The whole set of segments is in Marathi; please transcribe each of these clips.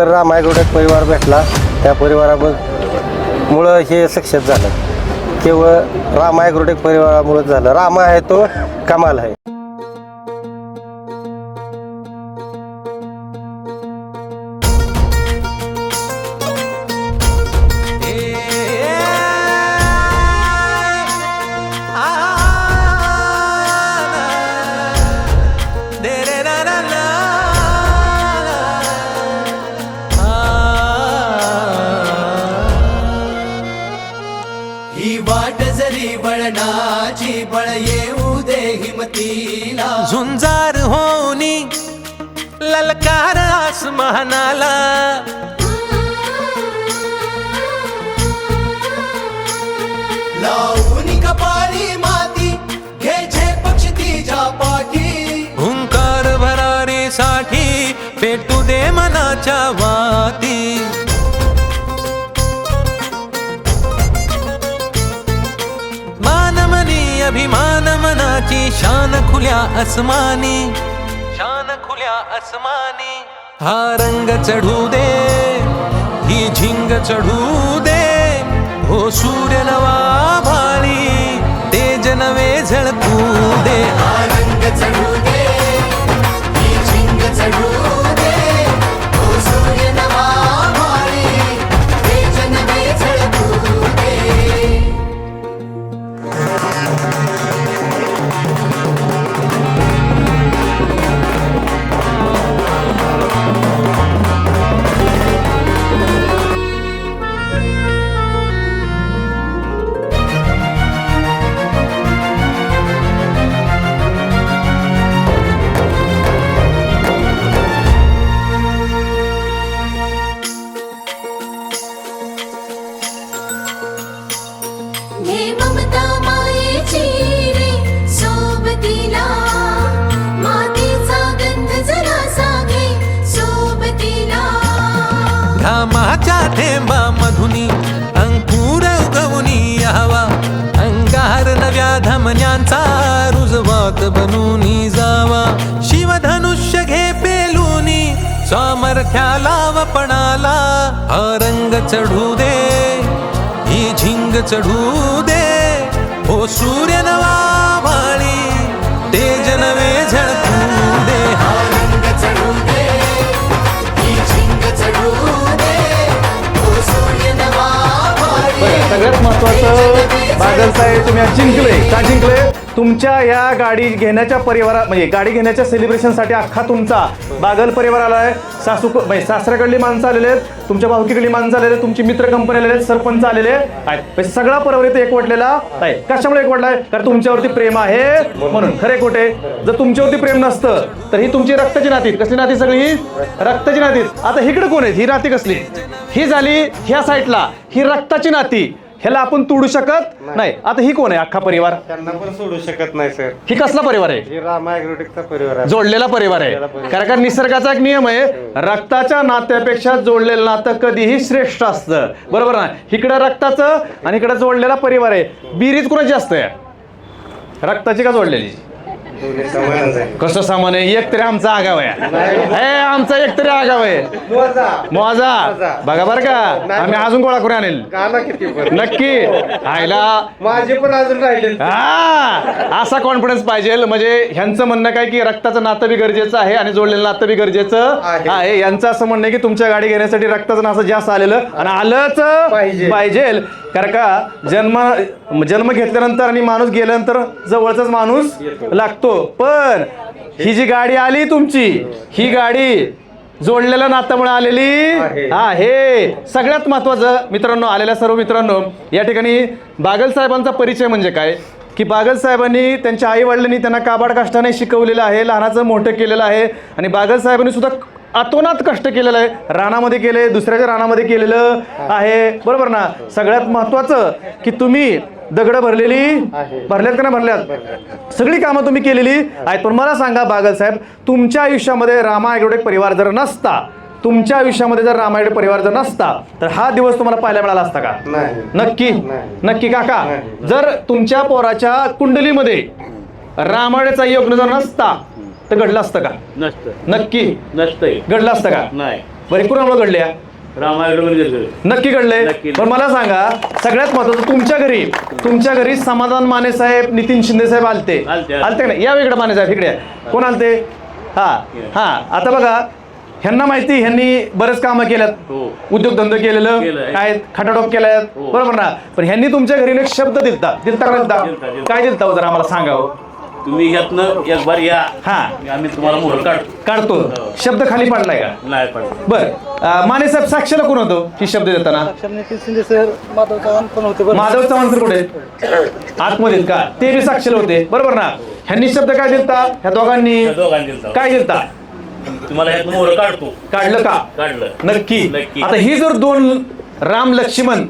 तर रामायगड परिवार भेटला, त्या परिवारामुळं हे सक्सेस झालं. केवळ रामायगड परिवारामुळं झालं. रामा आहे तो कमाल आहे. ही वाट जरी वळणाची बळ येऊ दे हिमतीला, झुंजार होनी ललकार आसमानाला, लावून कपाळी माती घ्यायचे पक्ष तिच्या पाठी, हुंकार भरारीसाठी पेटू दे मनाच्या वाती. मानमनी अभिमान मनाची शान खुल्या आसमानी, शान खुल्या आसमानी. हा रंग चढू दे, ही झिंग चढू दे, हो सूर्य नवा भाळी तेज नवे झळकू दे. हा रंग चढू दे, ही झिंग चढू दे, हो सूर्य नवा भाळी तेज नवे झळकू दे. घे ममता मायेची रे सोबतीला, मातीचा गंध जरासा घे सोबतीला. घामाच्या थेंबा मधुनी अंकुर उगवूनी यावा, अंगार नव्या धमन्यांचा रुजवात बनूनी जावा. शिवधनुष्य घे पेलूनी सामर्थ्याला वपणाला, हा रंग चढू दे, ही झिंग चढू दे, हो सूर्य नवा भाळी तेज नवे झळकू दे. हा रंग चढू दे, ही झिंग चढू दे, हो सूर्य नवा भाळी. सगळ्यात महत्वाचं बादल साहेब, तुम्ही आज जिंकले. का जिंकले? तुमच्या या गाडी घेण्याच्या परिवारा म्हणजे गाडी घेण्याच्या सेलिब्रेशनसाठी अख्खा तुमचा बागल परिवार आला आहे. म्हणजे सासऱ्याकडली माणसं आलेले आहेत, तुमच्या भाऊकीकडली माणसं आलेले आहेत, तुमची मित्र कंपनी आलेले आहेत, सरपंच आलेले आहेत. म्हणजे सगळा परिवार इथे एकवटलेला आहे. कशामुळे एकवटला आहे? कारण तुमच्यावरती प्रेम आहे म्हणून. खरे खोटे? जर तुमच्यावरती प्रेम नसतं तर ही तुमची रक्ताची नाती. कसली नाती? सगळी ही रक्ताची नाती. आता इकडे कोण आहेत? ही नाती कसली? ही झाली ह्या साईडला, ही रक्ताची नाती. ह्याला आपण तोडू शकत नाही. आता ही कोण आहे? अख्खा परिवार त्यांना पण सोडू शकत नाही सर. ही कसला परिवार आहे? हे रामायगडचा परिवार आहे, जोडलेला परिवार आहे. कारण निसर्गाचा एक नियम आहे, रक्ताच्या नात्यापेक्षा जोडलेलं नातं कधीही श्रेष्ठ असतं. बरोबर ना? इकडं रक्ताचं आणि इकडं जोडलेला परिवार आहे. बिरीज कोणाची जास्त आहे? रक्ताची का जोडलेली? कसं सामान आहे? एक तरी आमचा आगाव आहे, आमचा एक तरी आगाव आहे. मोजा बघा बरं का, आम्ही अजून गोळा करून आणेल नक्की. आयला माझे पण अजून राहिले. हा, असा कॉन्फिडन्स पाहिजे. म्हणजे ह्यांचं म्हणणं काय की रक्ताचं नातं बी गरजेचं आहे आणि जोडलेलं नातं बी गरजेचं आहे. यांचं असं म्हणणं आहे की तुमच्या गाडी घेण्यासाठी रक्ताचं नातं जास्त आलेलं आणि आलंच पाहिजे. कारण का जन्म घेतल्यानंतर आणि माणूस गेल्यानंतर जवळचाच माणूस लागतो. पण ही जी गाडी आली तुमची, ही गाडी जोडलेल्या नात्यामुळे आलेली आहे. सगळ्यात महत्वाचं मित्रांनो, आलेल्या सर्व मित्रांनो, या ठिकाणी बागल साहेबांचा परिचय म्हणजे काय की बागल साहेबांनी त्यांच्या आई वडिलांनी त्यांना काबाड कष्टाने शिकवलेलं आहे, लहानाचं मोठं केलेलं आहे. आणि बागल साहेबांनी सुद्धा अतोनात कष्ट केलेलं आहे. रानामध्ये केले, दुसऱ्याच्या रानामध्ये केलेलं आहे. बरोबर ना? सगळ्यात महत्वाचं की तुम्ही दगडं भरल्यात का नाही भरल्यात? सगळी कामं तुम्ही केलेली आहेत. पण मला सांगा बागल साहेब, तुमच्या आयुष्यामध्ये रामायगड परिवार जर नसता, तुमच्या आयुष्यामध्ये जर रामायण परिवार जर नसता तर हा दिवस तुम्हाला पाहायला मिळाला असता का? नक्की नक्की काका. जर तुमच्या पोराच्या कुंडलीमध्ये रामायणाचा योग जर नसता तर घडलं असतं का? नसतं. नक्की नसतंय. घडलं असतं का? नाही. बरं कुणामुळे घडल्या? नक्की घडले. नक्की. पण मला सांगा सगळ्यात महत्वाचं तुमच्या घरी समाधान माने साहेब, नितीन शिंदे साहेब आलते का नाही? या वेगळं माने साहेब इकडे या. कोण आलते? हा आता बघा ह्यांना माहिती, ह्यांनी बरेच कामं केल्यात, उद्योगधंदे केलेलं काय, खटाटोप केल्यात, बरोबर ना? पण ह्यांनी तुमच्या घरी एक शब्द दिलता काय दिलता जरा आम्हाला सांगावं. तुम्ही ह्यातनं एक बार या, हा आम्ही तुम्हाला मोहर काढतो. शब्द खाली पडलाय का? नाही पडलं. बर माने साहेब साक्षीला कोण होतो ही शब्द देताना? माधव चव्हाण सर कुठे? आतमध्ये का? ते बी साक्षीला होते, बरोबर ना? ह्यांनी शब्द काय दिलता? ह्या दोघांनी काय दिलता? तुम्हाला ह्यातनं मोहर काढतो. काढलं का? काढलं. नक्की. आता ही जर दोन राम लक्ष्मण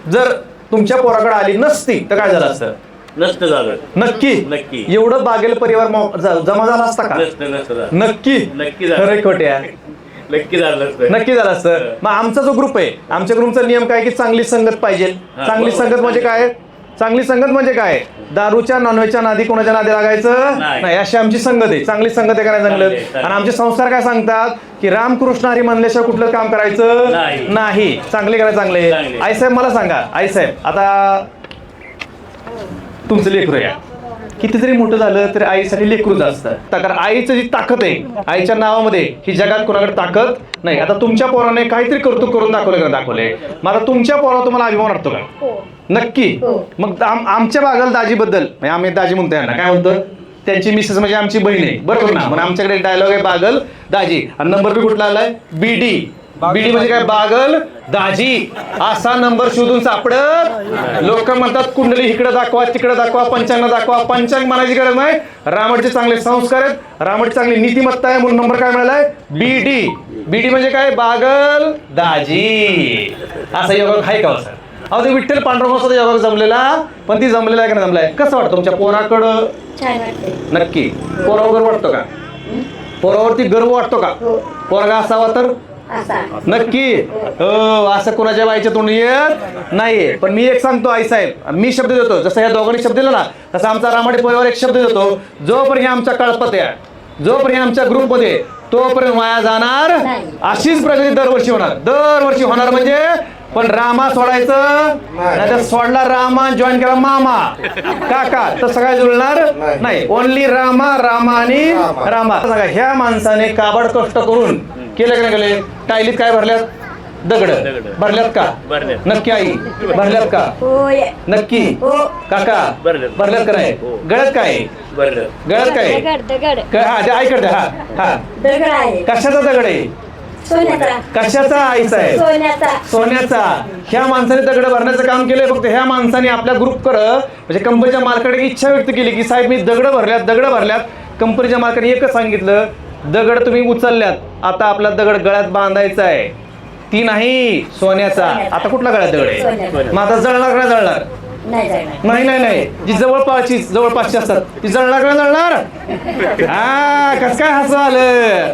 जर तुमच्या पोराकडे आली नसती तर काय झालं असतं? नसतं झालं. नक्की एवढं बागेल परिवार जमा झाला असता का? नसतं. नक्की झालं. खरे खोटे नक्की झालं असतं. नक्की झालं असतं. मग आमचा जो ग्रुप आहे, आमच्या ग्रुपचा नियम काय की चांगली संगत पाहिजे. चांगली संगत म्हणजे काय? चांगली संगत म्हणजे काय? दारूच्या नॉनव्हेजच्या नादी कोणाच्या नादी लागायचं नाही, अशी आमची संगत आहे. चांगली संगत आहे का नाही चांगलं? आणि आमचे संस्कार काय सांगतात की रामकृष्ण हरी म्हणल्याशिवाय कुठलं काम करायचं नाही. चांगले करायचं चांगले. आई साहेब मला सांगा, आई साहेब आता तुमचं लेकरू या किती जरी मोठं झालं तरी आईसाठी लेकरूच असतं. कारण आईचं जी ताकद आहे, आईच्या नावामध्ये ही जगात कोणाकडे ताकद नाही. आता तुमच्या पोराने काहीतरी कौतुक करून दाखवले. मला तुमच्या पोरावर तुम्हाला अभिमान वाटतो का? नक्की. मग आमच्या बागल दाजीबद्दल, आम्ही दाजी म्हणतो यांना काय म्हणतो, त्यांची मिसेस म्हणजे आमची बहीण आहे, बरोबर ना? म्हणून आमच्याकडे डायलॉग आहे बागल दाजी. आणि नंबर बी कुठला आलाय? बीडी म्हणजे काय? बागल दाजी असा नंबर शोधून सापडत. लोक म्हणतात कुंडली इकडे दाखवा, तिकडे दाखवा, पंचांग दाखवा. पंचांग म्हणायची गरज नाही. रामडचे चांगले संस्कार आहेत, रामडची चांगली नीतिमत्ता आहे, म्हणून नंबर काय मिळालाय? बीडी म्हणजे काय? बागल दाजी. असा योग आहे का सर? अहो ते विठ्ठल पांडुरंगाचा योग जमलेला, पण ती जमलेला आहे का नाही जमलाय? कसं वाटतं तुमच्या पोराकडं? नक्की. पोरावर वाटतो का? पोरावरती गर्व वाटतो का? पोरगा असावा तर नक्की. असं कोणाच्या बाईच्या तोंडी येत नाही. पण मी एक सांगतो आई साहेब, मी शब्द देतो, जसं या दोघांनी शब्द दिला ना तसा आमचा रामाडे परिवार एक शब्द देतो. जोपर्यंत आमच्या कळपत आहे, जोपर्यंत आमच्या ग्रुपमध्ये, तोपर्यंत वाया जाणार. अशीच प्रगती दरवर्षी होणार म्हणजे. पण रामा सोडायचं नाही, सोडला रामा, जॉईन केला मामा काका, तसं काय जुळणार नाही. ओनली रामा आणि रामा. ह्या माणसाने काबड कष्ट करून केलं का नाही गेले? टायलीत काय भरल्यात? दगड भरल्यात का? नक्की आई भरल्यात का? नक्की काका भरल्यात का नाही? गळ्यात काय? गळ्यात काय? हा ते ऐकत हा कशाचा दगड आहे? कशाचा आई साहेब? सोन्याचा. ह्या माणसाने दगड भरण्याचं काम केलंय. फक्त ह्या माणसाने आपल्या ग्रुप म्हणजे कंपनीच्या मालकाने इच्छा व्यक्त केली की साहेब मी दगड भरल्यात. कंपनीच्या मालकाने एकच सांगितलं, दगड तुम्ही उचलल्यात, आता आपला दगड गळ्यात बांधायचा आहे. ती नाही सोन्याचा. आता कुठला गळ्यात दगड आहे? मग आता जळणार का जळणार? नाही. जी जवळपासची असतात ती जळणार का जळणार? हा कसं काय हसं आलं?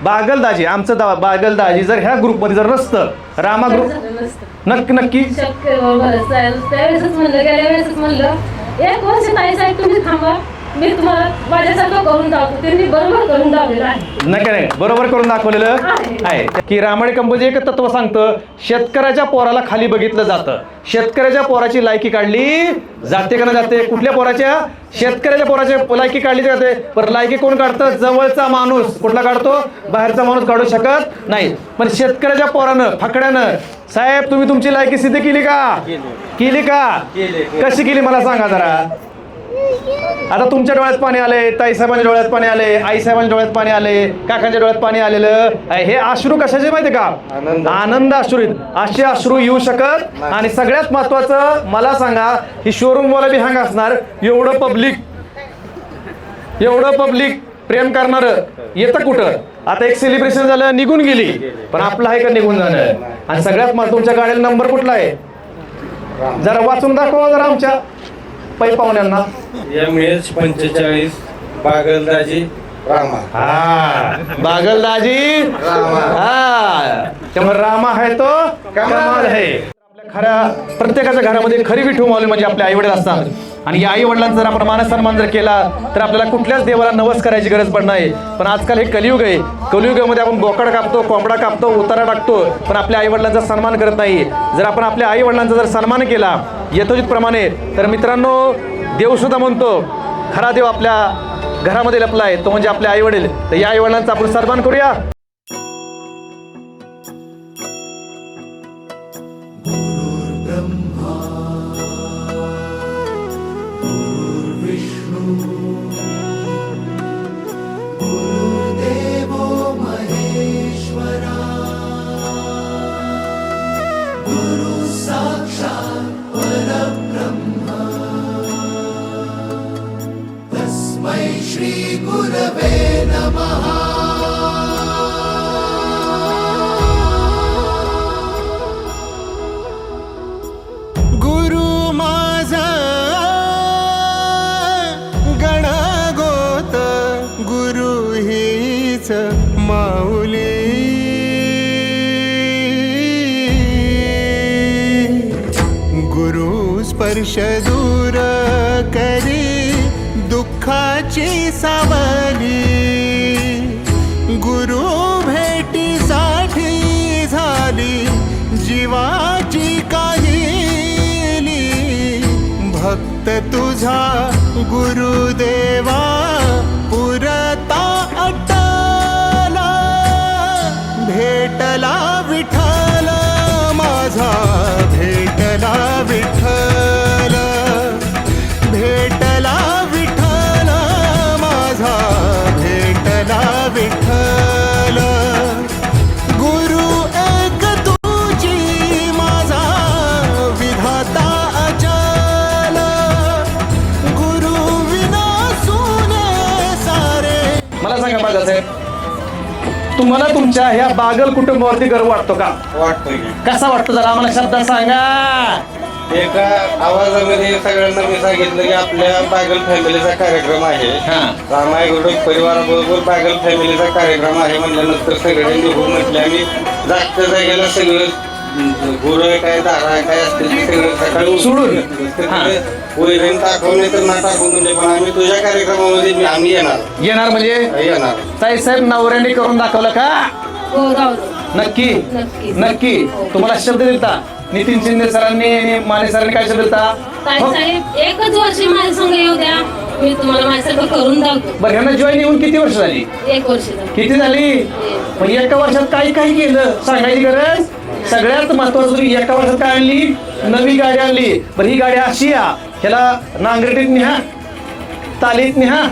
बागलदाजी आमचं बागलदाजी जर ह्या ग्रुपमध्ये जर नसतं, रामा ग्रुप नक्की एक वर्ष नाही साहेब तुम्ही थांबा, मी तुम्हाला माझ्यासारखं करून दाखवतो. त्यांनी बरोबर करून दाखवलेलं आहे. नाही बरोबर करून दाखवलेलं आहे की रामाडे कंपनी एक तत्व सांगतं, शेतकऱ्याच्या पोराला खाली बघितलं जातं. शेतकऱ्याच्या पोराची लायकी काढली जाते का नाही जाते? कुठल्या पोराच्या? शेतकऱ्याच्या पोराची लायकी काढली जाते. पण लायकी कोण काढतं? जवळचा माणूस. कुठला काढतो? बाहेरचा माणूस काढू शकत नाही. पण शेतकऱ्याच्या पोरानं फकड्यानं साहेब तुम्ही तुमची लायकी सिद्ध केली का? कशी केली मला सांगा जरा. आता तुमच्या डोळ्यात पाणी आले, ताईसाहेबांच्या डोळ्यात पाणी आले, आईसाहेबांच्या डोळ्यात पाणी आले, काकांच्या डोळ्यात पाणी आलेलं. हे अश्रू कशाचे माहिती का? आनंद अश्रू. असे अश्रू येऊ शकत. आणि सगळ्यात महत्वाचं मला सांगा, ही शोरूम वाला बी हँग असणार. एवढं पब्लिक प्रेम करणार येतं कुठं? आता एक सेलिब्रेशन झालं, निघून गेली. पण आपलं आहे का निघून जाणं? आणि सगळ्यात महत्त्वाचं तुमच्या गाडीला नंबर कुठला आहे? जरा वाचून दाखवा जरा आमच्या पै पाहुण्यांना. MS45 बागलदाजी रामा. हा बागलदाजी. हा त्यामुळे रामा आहे तो कमाल आहे. आपल्या खऱ्या प्रत्येकाच्या घरामध्ये खरी विठू माऊली म्हणजे आपले आईवडील असतात आणि या आई वडिलांचा जर आपण मानसन्मान जर केला तर आपल्याला कुठल्याच देवाला नवस करायची गरज पडणार नाही. पण आजकाल हे कलियुग आहे. कलियुगामध्ये आपण बोकड कापतो, कोंबडा कापतो, उतारा टाकतो, पण आपल्या आई वडिलांचा सन्मान करत नाही. जर आपण आपल्या आई वडिलांचा जर सन्मान केला यथोचितप्रमाणे तर मित्रांनो देव सुद्धा म्हणतो खरा देव आपल्या घरामध्ये लपला आहे तो म्हणजे आपले आई वडील. तर या आई वडिलांचा आपण सन्मान करूया. देवो महेश्वरा गुरु साक्षात् परब्रह्म तस्मै श्री गुरवे नमः. गुरु माझा गणगोत गुरु हीच माऊली गुरु स्पर्श दूर करी दुःखाची सावली गुरु भेटीसाठी झाली जीवाची काहिली भक्त तुझा गुरुदेवा पुरता अटला भेटला विठ्ठल माझा भेटला विठ्ठल भेटला विठ्ठल माझा भेटला विठ्ठल गुरु एक तुझी माझा विधाता अचल गुरु विना सुने सारे. मला सांगा बाळासाहेब तुम्हाला तुमच्या ह्या बागल कुटुंबावरती गर्व वाटतो का? वाटतोय कसा वाटतो जरा आम्हाला शब्दात सांगा. एका आवाजामध्ये सगळ्यांना मी सांगितलं की आपल्या बागल फॅमिलीचा कार्यक्रम आहे. रामाय गुरुड परिवाराबरोबर बागल फॅमिलीचा कार्यक्रम आहे म्हणल्यानंतर सगळ्यांनी हो म्हटले. आम्ही जागच्या जागेला सगळं गुरं काय दारा काय असतील ते सगळं सकाळी सोडून वैरण टाकून तर ना टाकून म्हणजे पण आम्ही तुझ्या कार्यक्रमामध्ये आम्ही येणार म्हणजे येणार. ताईसाहेब नवऱ्याने करून दाखवलं का? हो गावलं नक्की नक्की. नक्की तुम्हाला शब्द दिलता नितीन शिंदे सरांनी आणि माने सरांनी काय शब्द दिलता? ताईसाहेब एकच वर्षी माझ्या संग येऊ द्या मी तुम्हाला माझ्यासारखं करून दाखवतो. बरं ह्यांना जॉईन येऊन किती वर्ष झाली? 1 वर्ष झालं. किती झाली? पण एका वर्षात काय काय केलं सांगायची गरज. सगळ्यात महत्वाचं तुम्ही एका वर्षात काय आणली? नवी गाडी आणली. बरं ही गाडी अशी या ह्याला नांगरटीत न्या तालीत न्या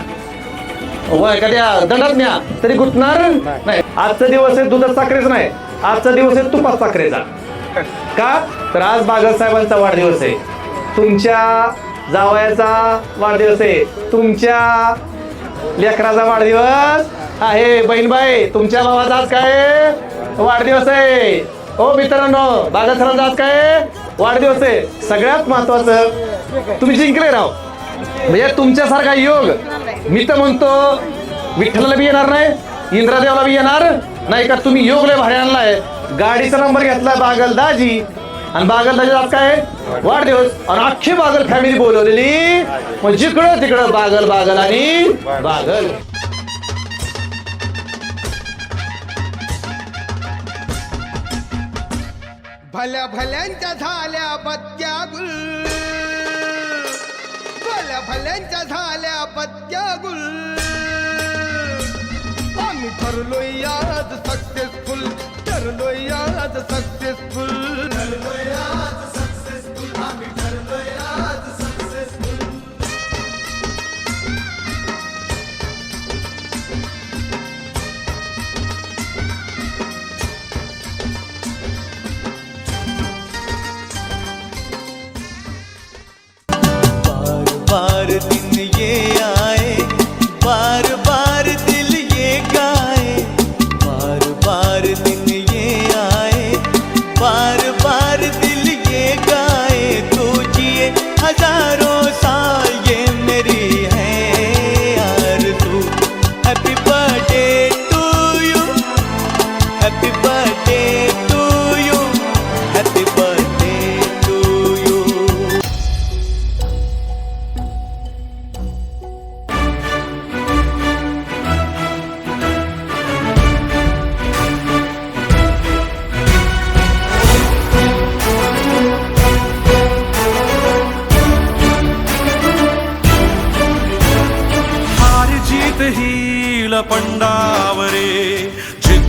एखाद्या दंडात न्या तरी गुतणार नाही. आजचा दिवस आहे दुधात साखरेचा नाही, आजचा दिवस आहे तुपात साखरेचा. का तर आज बागल साहेबांचा वाढदिवस आहे, तुमच्या जावयाचा वाढदिवस आहे, तुमच्या लेकराचा वाढदिवस आहे. बहीणबाई तुमच्या भावाचा आज काय वाढदिवस आहे. हो मित्रांनो बागल सरांचा आज काय वाढदिवस आहे. सगळ्यात महत्वाचं तुम्ही जिंकले राव म्हणजे तुमच्यासारखा योग मी तर म्हणतो विठ्ठलाला बी येणार नाही, इंद्रदेवाला बी येणार नाही का. तुम्ही योग लय भारी आणलाय. गाडीचा नंबर घेतला बागलदाजी आणि बागलदाजी आज काय वाढदिवस आणि अख्खी बागल फॅमिली बोलवलेली. मग जिकडं तिकडं बागल बागल आणि बागल. भल्या भल्यांच्या झाल्या बत्त्या गुल भल्या भल्यांच्या झाल्या बत्त्या गुल आम्ही ठरलोय आज सक्सेसफुल ठरलोय आज सक्सेसफुल ठरलोय आज सक्सेसफुल आम्ही ठरलोय आज सक्सेसफुल. बार दिन ये आए बार बार दिल ये गाए बार बार दिन ये आए बार बार दिल ये गाए तू जिए हजारों साल ये मेरी है आरज़ू. Happy birthday to you happy birthday to you happy birthday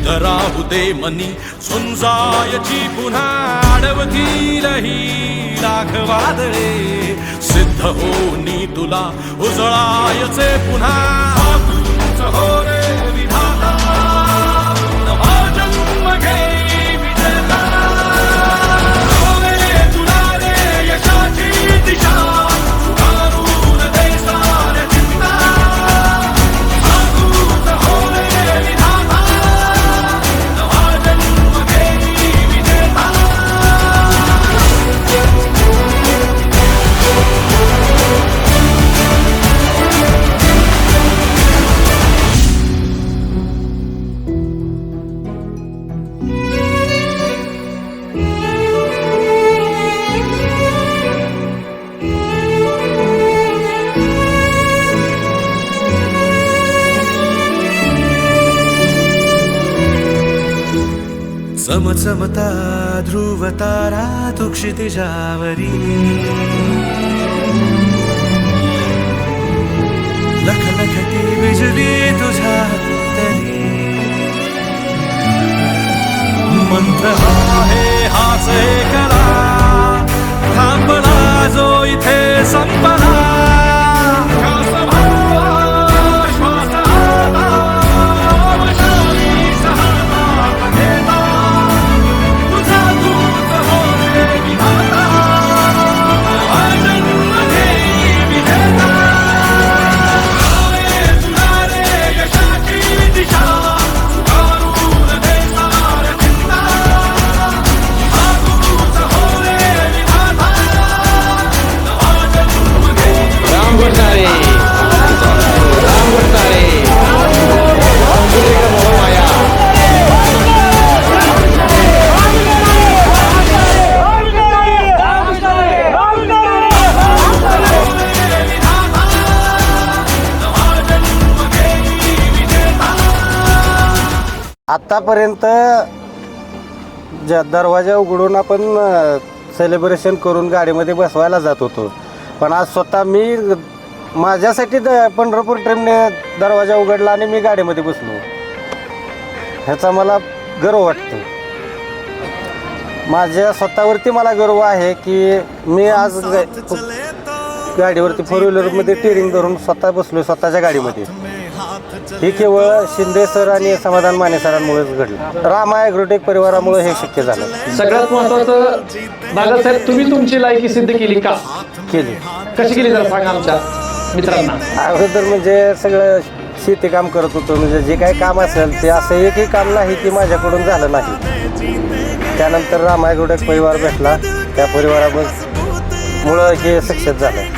शुद्ध राहू दे मनी झुंजायची पुन्हा अडवतील ही लाख वादळे सिद्ध होनी तुला उजळायचे पुन्हा तूच हो रे विधाता नवा जन्म घे विजेता होय तुला रे यशाची दिशा सुधारून दे साऱ्या चिंता तूच हो रे विधाता नवा जन्म घे विजेता चमचमता ध्रुव तारा तू क्षितिजावरी लखलखती बिजली तुझ्या तरी मंत्र आहे हाच करा थांबला जो इथे संपला श्वास भावा, श्वास आता, वशाली सहारा घेता. तुझा दूत हो रे विधाता, नवा जन्म घे विजेता. होय तुला रे यशाची दिशा, सुधारून दे साऱ्या चिंता. हा तूच हो रे विधाता, नवा जन्म घे. राम भट्टारे राम भट्टारे माया आतापर्यंत दरवाजा उघडून आपण सेलिब्रेशन करून गाडीमध्ये बसवायला जात होतो, पण आज स्वतः मी माझ्यासाठी पंढरपूर ट्रेनने दरवाजा उघडला आणि मी गाडीमध्ये बसलो. ह्याचा मला गर्व वाटतो. माझ्या स्वतःवरती मला गर्व आहे की मी आज गाडीवरती फोर व्हीलरमध्ये टिअरिंग धरून स्वतः बसलो स्वतःच्या गाडीमध्ये. हे केवळ शिंदे सर आणि समाधान माने सरांमुळेच घडलं. रामा ॲग्रोटेक परिवारामुळे हे शक्य झालं. सगळ्यात महत्वाचं बाळासाहेब, तुम्ही तुमची लायकी सिद्ध केली का? केली. कशी केली जरा सांगा आमच्या मित्रांना. अगोदर म्हणजे सगळं शेती काम करत होतो, म्हणजे जे काही काम असेल ते असं एकही काम नाही की माझ्याकडून झालं नाही. त्यानंतर रामा ॲग्रोटेक परिवार भेटला, त्या परिवारामुळं हे सक्सेस झालं.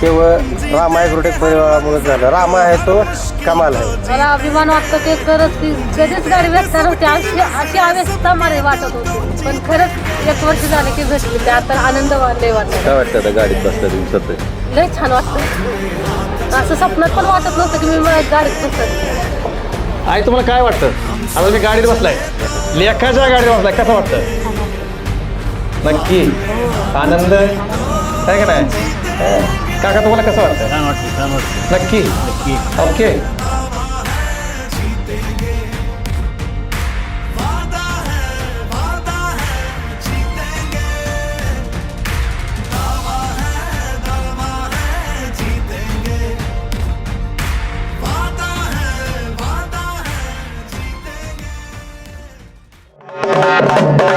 केवळ रामा ॲग्रोटेक परिवारामुळे झालं. रामा आहे तो कमाल आहे. मला अभिमान वाटतो की खरंच ती कधीच गाडी भेटणार होती अशी अवस्था मला वाटत होती, पण खरंच 1 वर्ष झाले की भेटली. ते आता आनंद लय वाटतो. काय वाटतं आता गाडीत बसलं लय छान वाटतं. असं स्वप्नात पण वाटत नव्हतं की मी गाडीत बसत. आई तुम्हाला काय वाटतं? आता मी गाडीत बसलाय, लेखाच्या गाडीत बसलाय, कसं वाटतं? नक्की आनंद आहे का नाही? काका तुम्हाला कसं वाटतं? छान वाटतं, छान वाटतं. नक्की ओके. वादा है